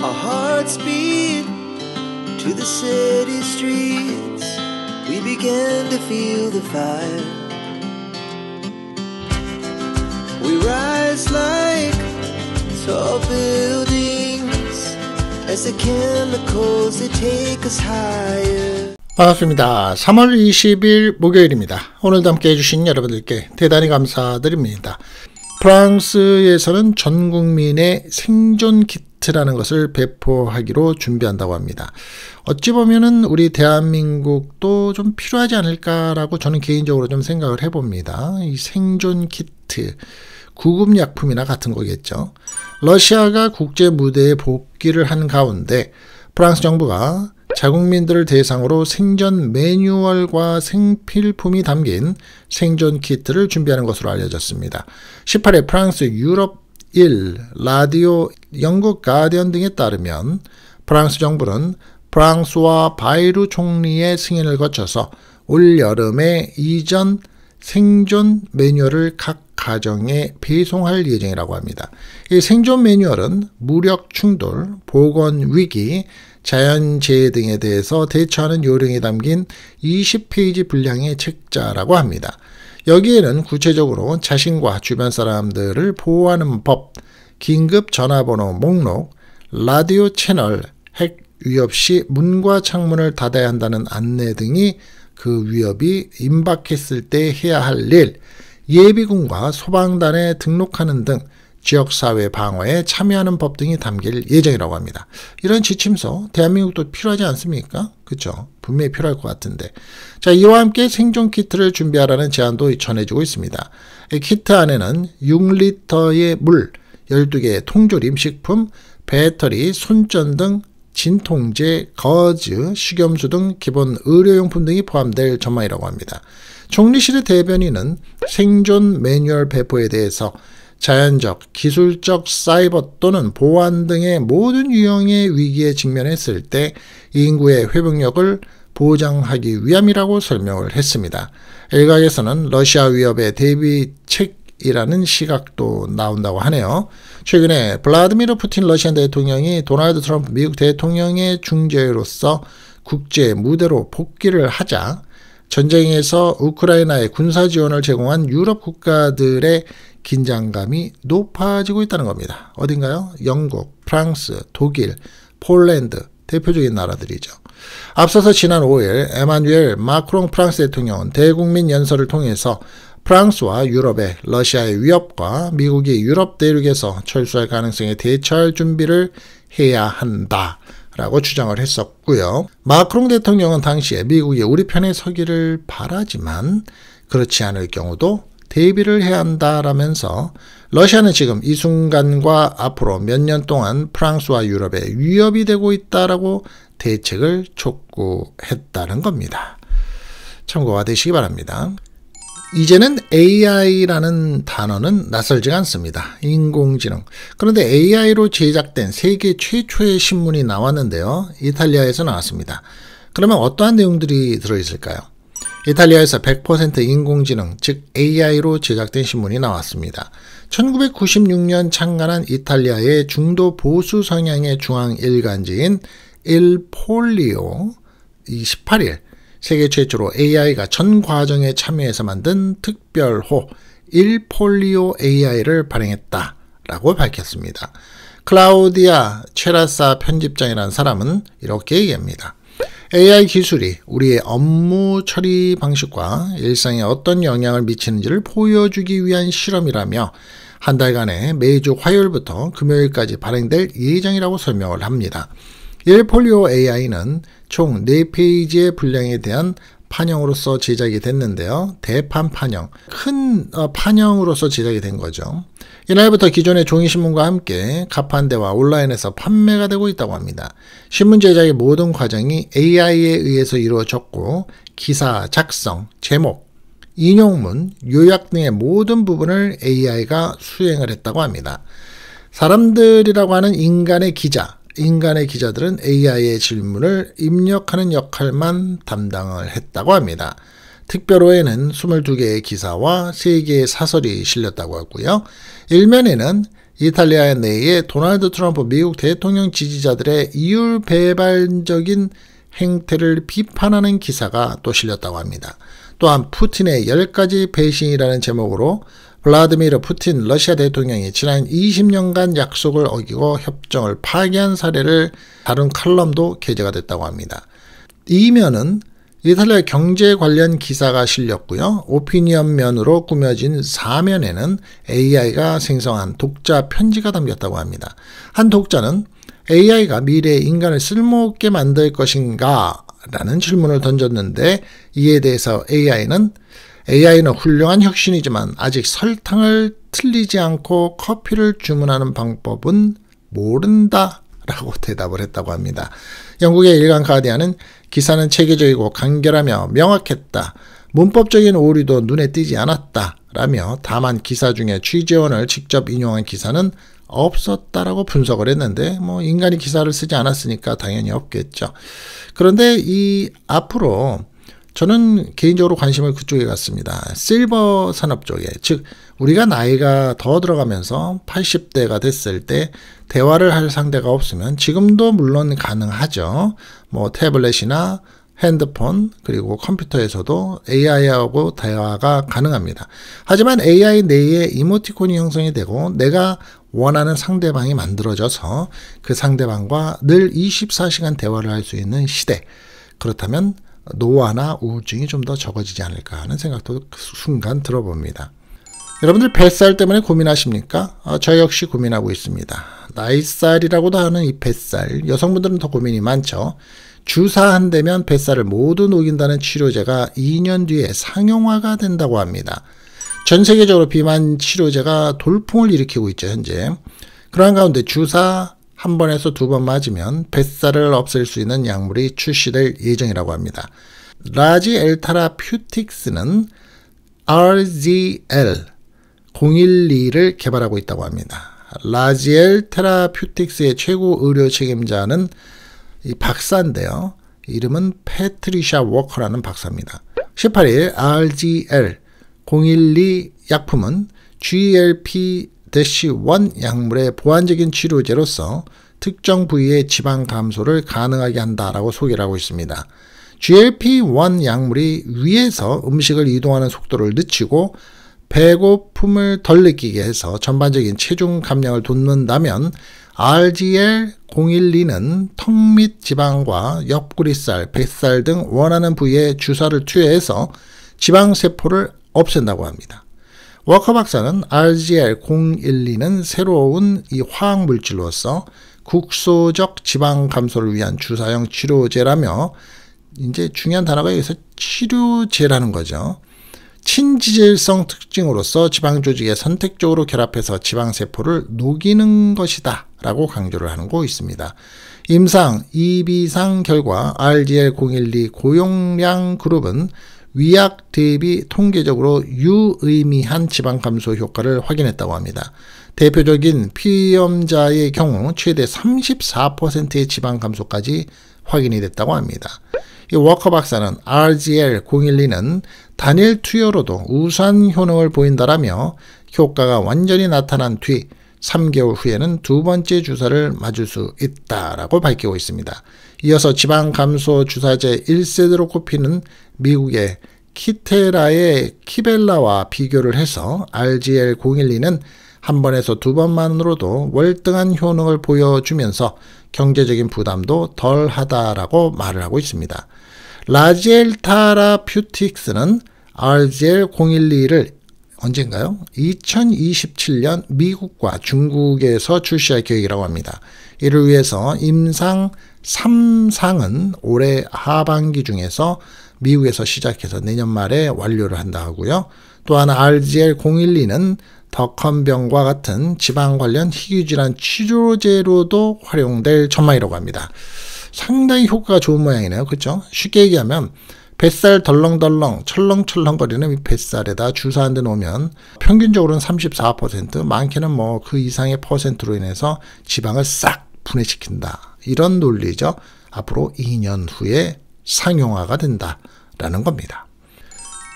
Our hearts beat to the city streets. We began to feel the fire. We rise like tall buildings as the chemicals they take us higher. 반갑습니다. 3월 20일 목요일입니다. 오늘도 함께 해주신 여러분들께 대단히 감사드립니다. 프랑스에서는 전 국민의 생존 키트라는 것을 배포하기로 준비한다고 합니다. 어찌 보면은 우리 대한민국도 좀 필요하지 않을까라고 저는 개인적으로 좀 생각을 해봅니다. 이 생존 키트, 구급약품이나 같은 거겠죠. 러시아가 국제 무대에 복귀를 한 가운데 프랑스 정부가 자국민들을 대상으로 생존 매뉴얼과 생필품이 담긴 생존 키트를 준비하는 것으로 알려졌습니다. 18일 프랑스 유럽 1 라디오 영국 가디언 등에 따르면 프랑스 정부는 프랑스와 바이루 총리의 승인을 거쳐서 올 여름에 이전 생존 매뉴얼을 각 가정에 배송할 예정이라고 합니다. 이 생존 매뉴얼은 무력 충돌, 보건 위기, 자연재해 등에 대해서 대처하는 요령이 담긴 20페이지 분량의 책자라고 합니다. 여기에는 구체적으로 자신과 주변 사람들을 보호하는 법, 긴급 전화번호 목록, 라디오 채널, 핵 위협 시 문과 창문을 닫아야 한다는 안내 등이 그 위협이 임박했을 때 해야 할 일, 예비군과 소방단에 등록하는 등 지역사회 방어에 참여하는 법 등이 담길 예정이라고 합니다. 이런 지침서 대한민국도 필요하지 않습니까? 그렇죠? 분명히 필요할 것 같은데. 자, 이와 함께 생존 키트를 준비하라는 제안도 전해지고 있습니다. 이 키트 안에는 6리터의 물, 12개의 통조림 식품, 배터리, 손전 등 진통제, 거즈, 식염수 등 기본 의료용품 등이 포함될 전망이라고 합니다. 총리실의 대변인은 생존 매뉴얼 배포에 대해서 자연적, 기술적, 사이버 또는 보안 등의 모든 유형의 위기에 직면했을 때 인구의 회복력을 보장하기 위함이라고 설명을 했습니다. 일각에서는 러시아 위협의 대비책이라는 시각도 나온다고 하네요. 최근에 블라디미르 푸틴 러시아 대통령이 도널드 트럼프 미국 대통령의 중재로서 국제 무대로 복귀를 하자 전쟁에서 우크라이나에 군사 지원을 제공한 유럽 국가들의 긴장감이 높아지고 있다는 겁니다. 어딘가요? 영국, 프랑스, 독일, 폴란드 대표적인 나라들이죠. 앞서서 지난 5일 에마누엘 마크롱 프랑스 대통령은 대국민 연설을 통해서 프랑스와 유럽의 러시아의 위협과 미국이 유럽 대륙에서 철수할 가능성에 대처할 준비를 해야 한다 라고 주장을 했었고요. 마크롱 대통령은 당시에 미국이 우리 편에 서기를 바라지만 그렇지 않을 경우도 대비를 해야 한다라면서 러시아는 지금 이 순간과 앞으로 몇 년 동안 프랑스와 유럽의 위협이 되고 있다라고 대책을 촉구했다는 겁니다. 참고가 되시기 바랍니다. 이제는 AI라는 단어는 낯설지가 않습니다. 인공지능. 그런데 AI로 제작된 세계 최초의 신문이 나왔는데요. 이탈리아에서 나왔습니다. 그러면 어떠한 내용들이 들어있을까요? 이탈리아에서 100% 인공지능, 즉 AI로 제작된 신문이 나왔습니다. 1996년 창간한 이탈리아의 중도 보수 성향의 중앙 일간지인 일폴리오 18일 세계 최초로 AI가 전 과정에 참여해서 만든 특별호 일폴리오 AI를 발행했다라고 밝혔습니다. 클라우디아 체라사 편집장이라는 사람은 이렇게 얘기합니다. AI 기술이 우리의 업무 처리 방식과 일상에 어떤 영향을 미치는지를 보여주기 위한 실험이라며 한 달간의 매주 화요일부터 금요일까지 발행될 예정이라고 설명을 합니다. 일폴리오 AI는 총 4페이지의 분량에 대한 판형으로서 제작이 됐는데요. 대판 판형, 큰 판형으로서 제작이 된 거죠. 이날부터 기존의 종이신문과 함께 가판대와 온라인에서 판매가 되고 있다고 합니다. 신문 제작의 모든 과정이 AI에 의해서 이루어졌고 기사 작성, 제목, 인용문, 요약 등의 모든 부분을 AI가 수행을 했다고 합니다. 사람들이라고 하는 인간의 기자들은 AI의 질문을 입력하는 역할만 담당을 했다고 합니다. 특별호에는 22개의 기사와 3개의 사설이 실렸다고 하고요. 일면에는 이탈리아 내에 도널드 트럼프 미국 대통령 지지자들의 이율배반적인 행태를 비판하는 기사가 또 실렸다고 합니다. 또한 푸틴의 10가지 배신이라는 제목으로 블라디미르 푸틴 러시아 대통령이 지난 20년간 약속을 어기고 협정을 파기한 사례를 다룬 칼럼도 게재가 됐다고 합니다. 이면은 이탈리아 경제 관련 기사가 실렸고요. 오피니언 면으로 꾸며진 사면에는 AI가 생성한 독자 편지가 담겼다고 합니다. 한 독자는 AI가 미래의 인간을 쓸모없게 만들 것인가? 라는 질문을 던졌는데 이에 대해서 AI는 훌륭한 혁신이지만 아직 설탕을 틀리지 않고 커피를 주문하는 방법은 모른다 라고 대답을 했다고 합니다. 영국의 일간 가디언은 기사는 체계적이고 간결하며 명확했다. 문법적인 오류도 눈에 띄지 않았다. 라며 다만 기사 중에 취재원을 직접 인용한 기사는 없었다라고 분석을 했는데 인간이 기사를 쓰지 않았으니까 당연히 없겠죠. 그런데 이 앞으로 저는 개인적으로 관심을 그쪽에 갖습니다. 실버 산업 쪽에, 즉 우리가 나이가 더 들어가면서 80대가 됐을 때 대화를 할 상대가 없으면 지금도 물론 가능하죠. 태블릿이나 핸드폰 그리고 컴퓨터에서도 AI하고 대화가 가능합니다. 하지만 AI 내에 이모티콘이 형성이 되고 내가 원하는 상대방이 만들어져서 그 상대방과 늘 24시간 대화를 할 수 있는 시대. 그렇다면 노화나 우울증이 좀 더 적어지지 않을까 하는 생각도 순간 들어봅니다. 여러분들 뱃살 때문에 고민하십니까? 저 역시 고민하고 있습니다. 나이살이라고도 하는 이 뱃살, 여성분들은 더 고민이 많죠. 주사한다면 뱃살을 모두 녹인다는 치료제가 2년 뒤에 상용화가 된다고 합니다. 전 세계적으로 비만 치료제가 돌풍을 일으키고 있죠, 현재. 그러한 가운데 주사 한 번에서 2번 맞으면 뱃살을 없앨 수 있는 약물이 출시될 예정이라고 합니다. 라지 엘타라퓨틱스는 RZL012를 개발하고 있다고 합니다. 라지엘 테라퓨틱스의 최고 의료 책임자는 이 박사인데요. 이름은 패트리샤 워커라는 박사입니다. 18일 RZL012 약품은 GLP-1 약물의 보완적인 치료제로서 특정 부위의 지방 감소를 가능하게 한다라고 소개를 하고 있습니다. GLP-1 약물이 위에서 음식을 이동하는 속도를 늦추고 배고픔을 덜 느끼게 해서 전반적인 체중 감량을 돕는다면 RZL012는 턱 밑 지방과 옆구리살, 뱃살 등 원하는 부위에 주사를 투여해서 지방세포를 없앤다고 합니다. 워커 박사는 RZL012는 새로운 이 화학물질로서 국소적 지방 감소를 위한 주사형 치료제라며 이제 중요한 단어가 여기서 치료제라는 거죠. 친지질성 특징으로서 지방 조직에 선택적으로 결합해서 지방세포를 녹이는 것이다 라고 강조를 하는 거 있습니다. 임상 2비상 결과 RZL012 고용량 그룹은 위약 대비 통계적으로 유의미한 지방 감소 효과를 확인했다고 합니다. 대표적인 피험자의 경우 최대 34%의 지방 감소까지 확인이 됐다고 합니다. 이 워커 박사는 RZL012는 단일 투여로도 우수한 효능을 보인다라며 효과가 완전히 나타난 뒤 3개월 후에는 2번째 주사를 맞을 수 있다라고 밝히고 있습니다. 이어서 지방 감소 주사제 1세대로 꼽히는 미국의 키테라의 키벨라와 비교를 해서 RZL012는 한 번에서 2번만으로도 월등한 효능을 보여주면서 경제적인 부담도 덜하다라고 말을 하고 있습니다. 라지엘타라퓨틱스는 RZL012를 언젠가요? 2027년 미국과 중국에서 출시할 계획이라고 합니다. 이를 위해서 임상 3상은 올해 하반기 중에서 미국에서 시작해서 내년 말에 완료를 한다 하고요. 또한 RZL012는 덕헌병과 같은 지방 관련 희귀질환 치료제로도 활용될 전망이라고 합니다. 상당히 효과가 좋은 모양이네요. 그렇죠? 쉽게 얘기하면 뱃살 덜렁덜렁 철렁철렁거리는 이 뱃살에다 주사 한 대 놓으면 평균적으로는 34%, 많게는 그 이상의 퍼센트로 인해서 지방을 싹 분해시킨다. 이런 논리죠. 앞으로 2년 후에 상용화가 된다라는 겁니다.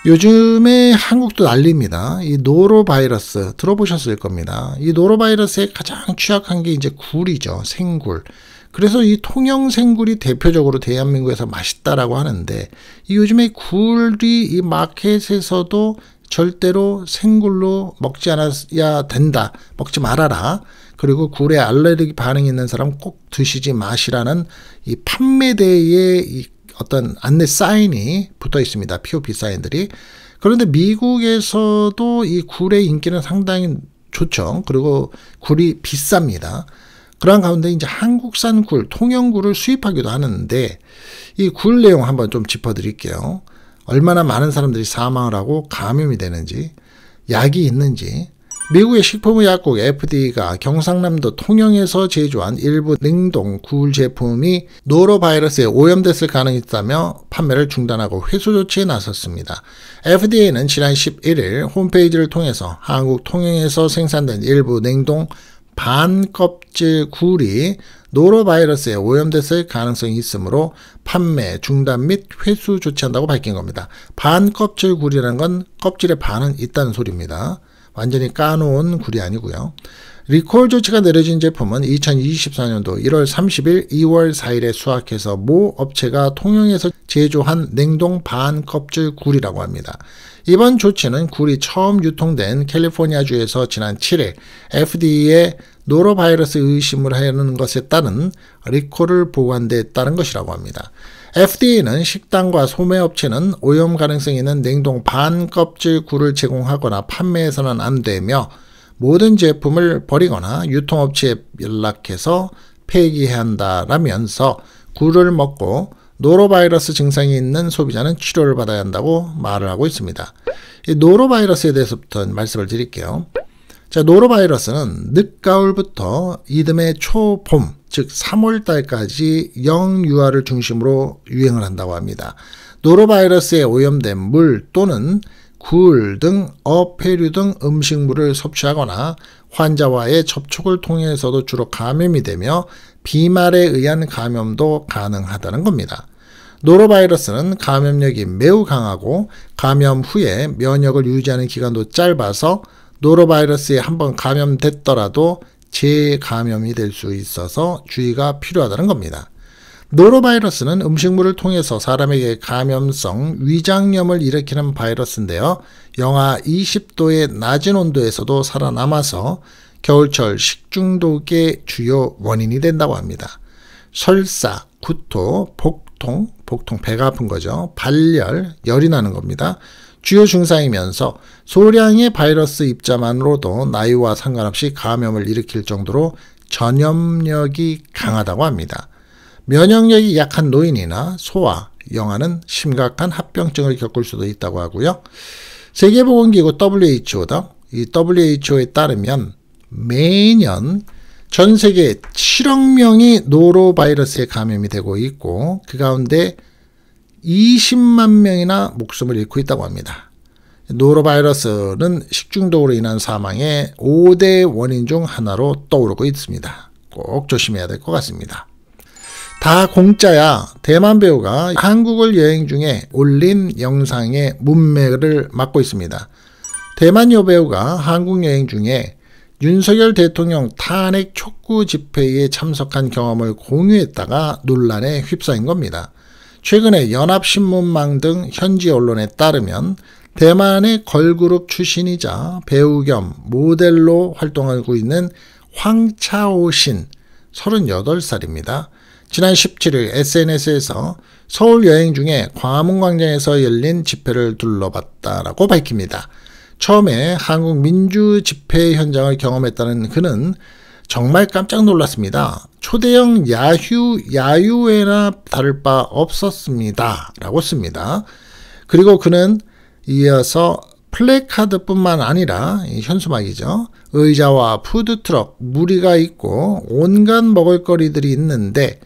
요즘에 한국도 난립니다. 이 노로바이러스 들어보셨을 겁니다. 이 노로바이러스에 가장 취약한 게 이제 굴이죠. 생굴. 그래서 이 통영 생굴이 대표적으로 대한민국에서 맛있다라고 하는데, 이 요즘에 굴이 이 마켓에서도 절대로 생굴로 먹지 않아야 된다. 먹지 말아라. 그리고 굴에 알레르기 반응이 있는 사람 꼭 드시지 마시라는 이 판매대에 이 어떤 안내 사인이 붙어 있습니다. POP 사인들이. 그런데 미국에서도 이 굴의 인기는 상당히 좋죠. 그리고 굴이 비쌉니다. 그런 가운데 이제 한국산 굴, 통영굴을 수입하기도 하는데, 이 굴 내용 한번 좀 짚어드릴게요. 얼마나 많은 사람들이 사망을 하고 감염이 되는지, 약이 있는지. 미국의 식품의약국 FDA가 경상남도 통영에서 제조한 일부 냉동 굴 제품이 노로바이러스에 오염됐을 가능이 있다며 판매를 중단하고 회수 조치에 나섰습니다. FDA는 지난 11일 홈페이지를 통해서 한국 통영에서 생산된 일부 냉동 반껍질 굴이 노로바이러스에 오염됐을 가능성이 있으므로 판매 중단 및 회수 조치한다고 밝힌 겁니다. 반껍질 굴이라는 건 껍질에 반은 있다는 소리입니다. 완전히 까놓은 굴이 아니고요. 리콜 조치가 내려진 제품은 2024년도 1월 30일, 2월 4일에 수확해서 모 업체가 통영에서 제조한 냉동 반껍질 굴이라고 합니다. 이번 조치는 굴이 처음 유통된 캘리포니아주에서 지난 7일 FDA에 노로바이러스 의심을 하는 것에 따른 리콜을 보고한 데 따른 것이라고 합니다. FDA는 식당과 소매업체는 오염 가능성이 있는 냉동 반껍질 굴을 제공하거나 판매해서는 안 되며, 모든 제품을 버리거나 유통업체에 연락해서 폐기해야 한다라면서 굴을 먹고 노로바이러스 증상이 있는 소비자는 치료를 받아야 한다고 말을 하고 있습니다. 이 노로바이러스에 대해서부터 말씀을 드릴게요. 자, 노로바이러스는 늦가을부터 이듬해 초봄, 즉 3월달까지 영유아를 중심으로 유행을 한다고 합니다. 노로바이러스에 오염된 물 또는 굴 등 어패류 등 음식물을 섭취하거나 환자와의 접촉을 통해서도 주로 감염이 되며 비말에 의한 감염도 가능하다는 겁니다. 노로바이러스는 감염력이 매우 강하고 감염 후에 면역을 유지하는 기간도 짧아서 노로바이러스에 한번 감염됐더라도 재감염이 될 수 있어서 주의가 필요하다는 겁니다. 노로바이러스는 음식물을 통해서 사람에게 감염성 위장염을 일으키는 바이러스인데요. 영하 20도의 낮은 온도에서도 살아남아서 겨울철 식중독의 주요 원인이 된다고 합니다. 설사, 구토, 복통 배가 아픈 거죠. 발열, 열이 나는 겁니다. 주요 증상이면서 소량의 바이러스 입자만으로도 나이와 상관없이 감염을 일으킬 정도로 전염력이 강하다고 합니다. 면역력이 약한 노인이나 소아, 영아는 심각한 합병증을 겪을 수도 있다고 하고요. 세계보건기구 이 WHO에 따르면 매년 전 세계 7억 명이 노로바이러스에 감염이 되고 있고, 그 가운데 20만 명이나 목숨을 잃고 있다고 합니다. 노로바이러스는 식중독으로 인한 사망의 5대 원인 중 하나로 떠오르고 있습니다. 꼭 조심해야 될 것 같습니다. 다 공짜야. 대만 배우가 한국을 여행 중에 올린 영상의 문매를 맡고 있습니다. 대만 여배우가 한국 여행 중에 윤석열 대통령 탄핵 촉구 집회에 참석한 경험을 공유했다가 논란에 휩싸인 겁니다. 최근에 연합신문망 등 현지 언론에 따르면 대만의 걸그룹 출신이자 배우 겸 모델로 활동하고 있는 황차오신 38살입니다. 지난 17일 SNS에서 서울 여행 중에 광화문광장에서 열린 집회를 둘러봤다라고 밝힙니다. 처음에 한국 민주 집회 현장을 경험했다는 그는 정말 깜짝 놀랐습니다. 초대형 야유회나 다를 바 없었습니다. 라고 씁니다. 그리고 그는 이어서 플래카드뿐만 아니라 현수막이죠. 의자와 푸드트럭, 무리가 있고 온갖 먹을거리들이 있는데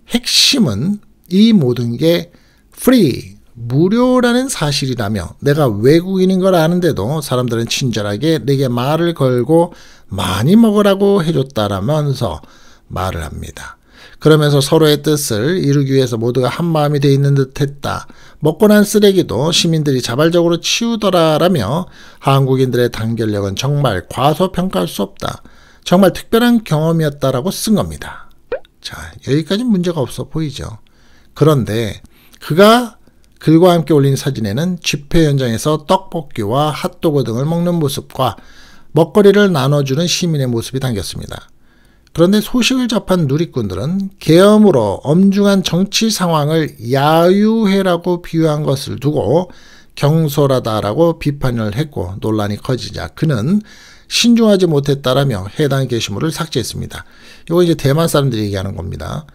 핵심은 이 모든 게 프리, 무료라는 사실이라며 내가 외국인인 걸 아는데도 사람들은 친절하게 내게 말을 걸고 많이 먹으라고 해줬다라면서 말을 합니다. 그러면서 서로의 뜻을 이루기 위해서 모두가 한마음이 돼 있는 듯 했다. 먹고 난 쓰레기도 시민들이 자발적으로 치우더라라며 한국인들의 단결력은 정말 과소평가할 수 없다. 정말 특별한 경험이었다라고 쓴 겁니다. 자, 여기까지 문제가 없어 보이죠. 그런데 그가 글과 함께 올린 사진에는 집회 현장에서 떡볶이와 핫도그 등을 먹는 모습과 먹거리를 나눠주는 시민의 모습이 담겼습니다. 그런데 소식을 접한 누리꾼들은 계엄으로 엄중한 정치 상황을 야유회라고 비유한 것을 두고 경솔하다라고 비판을 했고 논란이 커지자 그는 신중하지 못했다라며 해당 게시물을 삭제했습니다. 이거 이제 대만 사람들이 얘기하는 겁니다.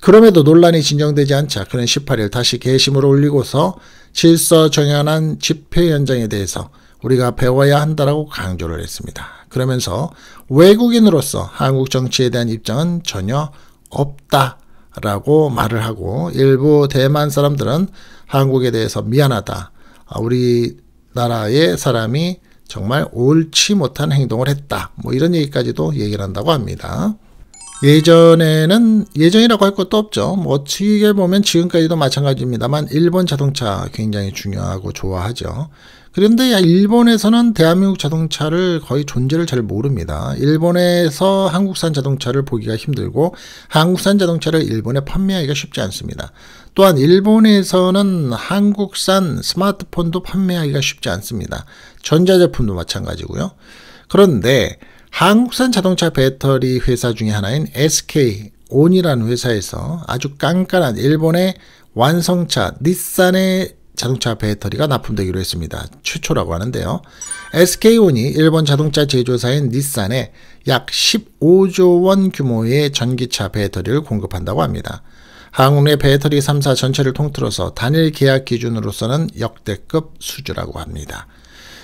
그럼에도 논란이 진정되지 않자 그는 18일 다시 게시물을 올리고서 질서정연한 집회 현장에 대해서 우리가 배워야 한다라고 강조를 했습니다. 그러면서 외국인으로서 한국 정치에 대한 입장은 전혀 없다라고 말을 하고 일부 대만 사람들은 한국에 대해서 미안하다. 우리나라의 사람이 정말 옳지 못한 행동을 했다. 뭐 이런 얘기까지도 얘기를 한다고 합니다. 예전이라고 할 것도 없죠. 뭐 어떻게 보면 지금까지도 마찬가지입니다만 일본 자동차 굉장히 중요하고 좋아하죠. 그런데 일본에서는 대한민국 자동차를 거의 존재를 잘 모릅니다. 일본에서 한국산 자동차를 보기가 힘들고 한국산 자동차를 일본에 판매하기가 쉽지 않습니다. 또한 일본에서는 한국산 스마트폰도 판매하기가 쉽지 않습니다. 전자제품도 마찬가지고요. 그런데 한국산 자동차 배터리 회사 중에 하나인 SK온이라는 회사에서 아주 깐깐한 일본의 완성차 닛산의 자동차 배터리가 납품되기로 했습니다. 최초라고 하는데요. SK온이 일본 자동차 제조사인 닛산에 약 15조 원 규모의 전기차 배터리를 공급한다고 합니다. 한국 내 배터리 3사 전체를 통틀어서 단일 계약 기준으로서는 역대급 수주라고 합니다.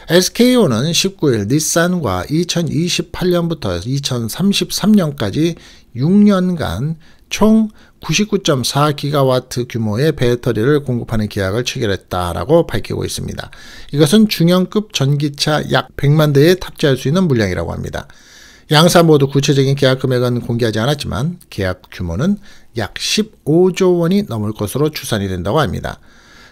SK온은 19일 닛산과 2028년부터 2033년까지 6년간 총 99.4기가와트 규모의 배터리를 공급하는 계약을 체결했다라고 밝히고 있습니다. 이것은 중형급 전기차 약 100만 대에 탑재할 수 있는 물량이라고 합니다. 양사 모두 구체적인 계약 금액은 공개하지 않았지만 계약 규모는 약 15조 원이 넘을 것으로 추산이 된다고 합니다.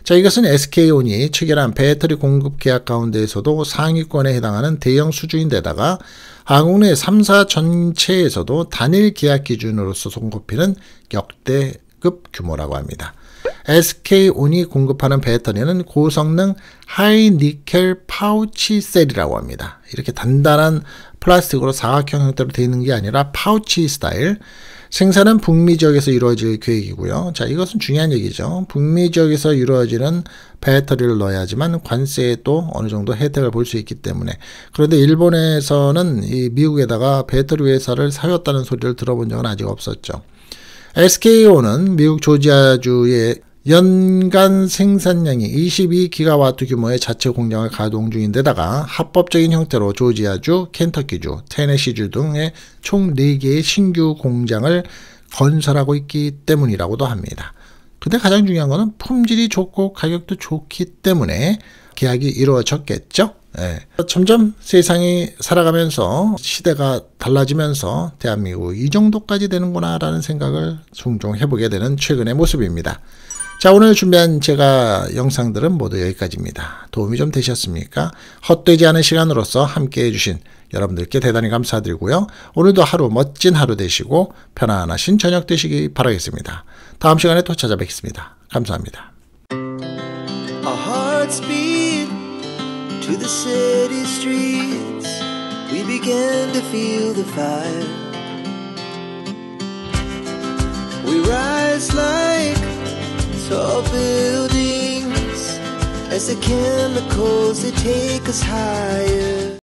자, 이것은 SK온이 체결한 배터리 공급 계약 가운데에서도 상위권에 해당하는 대형 수주인데다가 한국 내 3사 전체에서도 단일 계약 기준으로서 손꼽히는 역대급 규모라고 합니다. SK온이 공급하는 배터리는 고성능 하이니켈 파우치 셀이라고 합니다. 이렇게 단단한 플라스틱으로 사각형 형태로 되어 있는 게 아니라 파우치 스타일. 생산은 북미 지역에서 이루어질 계획이고요. 자, 이것은 중요한 얘기죠. 북미 지역에서 이루어지는 배터리를 넣어야지만 관세에도 어느 정도 혜택을 볼 수 있기 때문에. 그런데 일본에서는 이 미국에다가 배터리 회사를 사였다는 소리를 들어본 적은 아직 없었죠. SK온은 미국 조지아주의 연간 생산량이 22기가와트 규모의 자체 공장을 가동 중인데다가 합법적인 형태로 조지아주, 켄터키주, 테네시주 등의 총 4개의 신규 공장을 건설하고 있기 때문이라고도 합니다. 근데 가장 중요한 것은 품질이 좋고 가격도 좋기 때문에 계약이 이루어졌겠죠. 네. 점점 세상이 살아가면서 시대가 달라지면서 대한민국 이 정도까지 되는구나 라는 생각을 종종 해보게 되는 최근의 모습입니다. 자, 오늘 준비한 제가 영상들은 모두 여기까지입니다. 도움이 좀 되셨습니까? 헛되지 않은 시간으로서 함께 해주신 여러분들께 대단히 감사드리고요. 오늘도 하루 멋진 하루 되시고 편안하신 저녁 되시기 바라겠습니다. 다음 시간에 또 찾아뵙겠습니다. 감사합니다. Our hearts beat to the city streets. We began to feel the fire. We rise like tall buildings as the chemicals they take us higher.